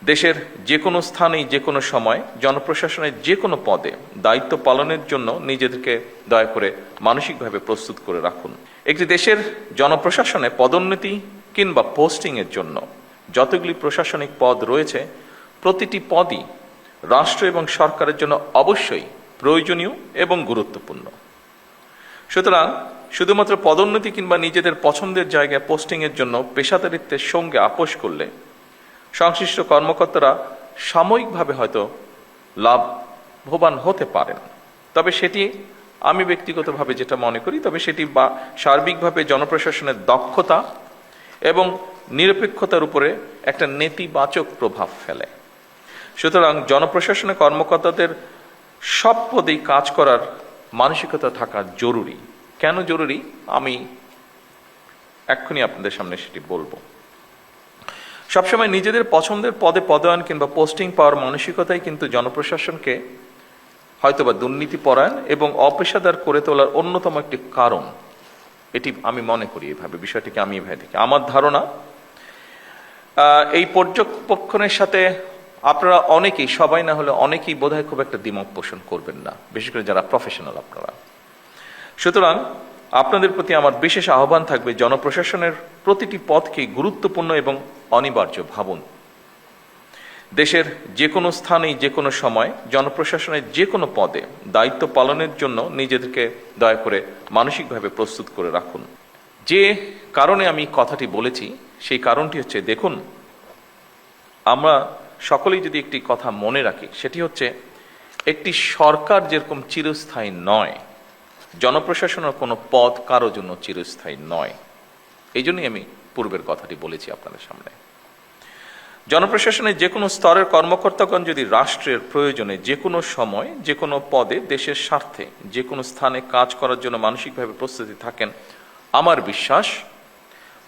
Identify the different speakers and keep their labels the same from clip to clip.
Speaker 1: দেশের যে কোনো স্থানেই যে কোনো সময় জনপ্রশাসনের যে কোনো পদে দায়িত্ব পালনের জন্য নিজেদেরকে দয়া করে মানসিকভাবে প্রস্তুত করে রাখুন। একটি দেশের জনপ্রশাসনে পদোন্নতি কিংবা পোস্টিংয়ের জন্য যতগুলি প্রশাসনিক পদ রয়েছে, প্রতিটি পদই রাষ্ট্র এবং সরকারের জন্য অবশ্যই প্রয়োজনীয় এবং গুরুত্বপূর্ণ। সুতরাং শুধুমাত্র পদোন্নতি কিংবা নিজেদের পছন্দের জায়গায় পোস্টিংয়ের জন্য পেশাদারিত্বের সঙ্গে আপোষ করলে সংশ্লিষ্ট কর্মকর্তারা সাময়িকভাবে হয়তো লাভবান হতে পারেন, তবে সেটি আমি ব্যক্তিগতভাবে যেটা মনে করি, তবে সেটি বা সার্বিকভাবে জনপ্রশাসনের দক্ষতা এবং নিরপেক্ষতার উপরে একটা নেতিবাচক প্রভাব ফেলে। সুতরাং জনপ্রশাসনের কর্মকর্তাদের সব পদেই কাজ করার মানসিকতা থাকা জরুরি। কেন জরুরি আমি এক্ষুনি আপনাদের সামনে সেটি বলবো। সবসময় নিজেদের পছন্দের পদে পদায়ন কিংবা পোস্টিং পাওয়ার মানসিকতাই কিন্তু জনপ্রশাসনকে হয়তোবা দুর্নীতিপরায়ণ এবং অপেশাদার করে তোলার অন্যতম একটি কারণ। এটি আমি মনে করি এভাবে, বিষয়টিকে আমি এভাবে দেখি। আমার ধারণা এই পর্যবেক্ষণের সাথে আপনারা অনেকেই, সবাই না হলে অনেকেই বোধহয় খুব একটা দ্বিমত পোষণ করবেন না, বিশেষ করে যারা প্রফেশনাল আপনারা। সুতরাং আপনাদের প্রতি আমার বিশেষ আহ্বান থাকবে, জনপ্রশাসনের প্রতিটি পদকে গুরুত্বপূর্ণ এবং অনিবার্য ভাবুন। দেশের যে কোনো স্থানেই যে কোনো সময় জনপ্রশাসনের যে কোনো পদে দায়িত্ব পালনের জন্য নিজেদেরকে দয়া করে মানসিকভাবে প্রস্তুত করে রাখুন। যে কারণে আমি কথাটি বলেছি সেই কারণটি হচ্ছে, দেখুন, আমরা সকলেই যদি একটি কথা মনে রাখি, সেটি হচ্ছে একটি সরকার যেরকম চিরস্থায়ী নয়, জনপ্রশাসনের কোনো পদ কারো জন্য চিরস্থায়ী নয়। এই জন্যই আমি পূর্বের কথাটি বলেছি আপনাদের সামনে। জনপ্রশাসনের যে কোনো স্তরের কর্মকর্তাগণ যদি রাষ্ট্রের প্রয়োজনে যে কোনো সময় যে কোনো পদে দেশের স্বার্থে যে কোনো স্থানে কাজ করার জন্য মানসিকভাবে প্রস্তুতি থাকেন, আমার বিশ্বাস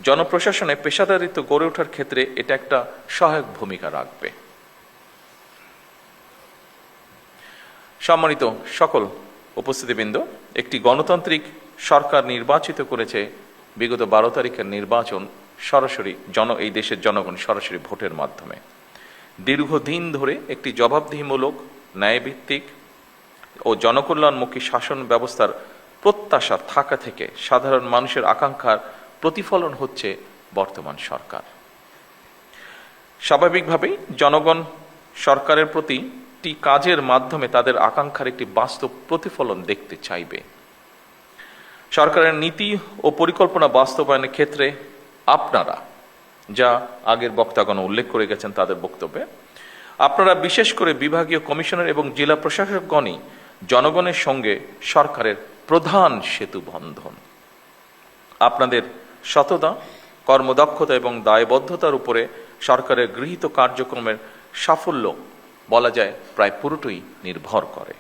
Speaker 1: জনপ্রশাসনে পেশাদারিত্ব গড়ে ওঠার ক্ষেত্রে এটা একটা সহায়ক ভূমিকা রাখবে। সম্মানিত সকল উপস্থিতিবৃন্দ, একটি গণতান্ত্রিক সরকার নির্বাচিত করেছে বিগত 12 তারিখের নির্বাচন সরাসরি এই দেশের জনগণ সরাসরি ভোটের মাধ্যমে। দীর্ঘদিন ধরে একটি জবাবদিহিমূলক, ন্যায়ভিত্তিক ও জনকল্যাণমুখী শাসন ব্যবস্থার প্রত্যাশা থাকা থেকে সাধারণ মানুষের আকাঙ্ক্ষার প্রতিফলন হচ্ছে বর্তমান সরকার। স্বাভাবিকভাবেই জনগণ সরকারের প্রতিটি কাজের মাধ্যমে তাদের আকাঙ্ক্ষার একটি বাস্তব প্রতিফলন দেখতে চাইবে। সরকারের নীতি ও পরিকল্পনা বাস্তবায়নের ক্ষেত্রে আপনারা, যা আগের বক্তাগণ উল্লেখ করে গেছেন তাদের বক্তব্যে, আপনারা বিশেষ করে বিভাগীয় কমিশনার এবং জেলা প্রশাসকগণই জনগণের সঙ্গে সরকারের প্রধান সেতু বন্ধন। আপনাদের সততা, কর্মদক্ষতা এবং দায়বদ্ধতার উপরে সরকারের গৃহীত কার্যক্রমের সাফল্য বলা যায় প্রায় পুরোটাই নির্ভর করে।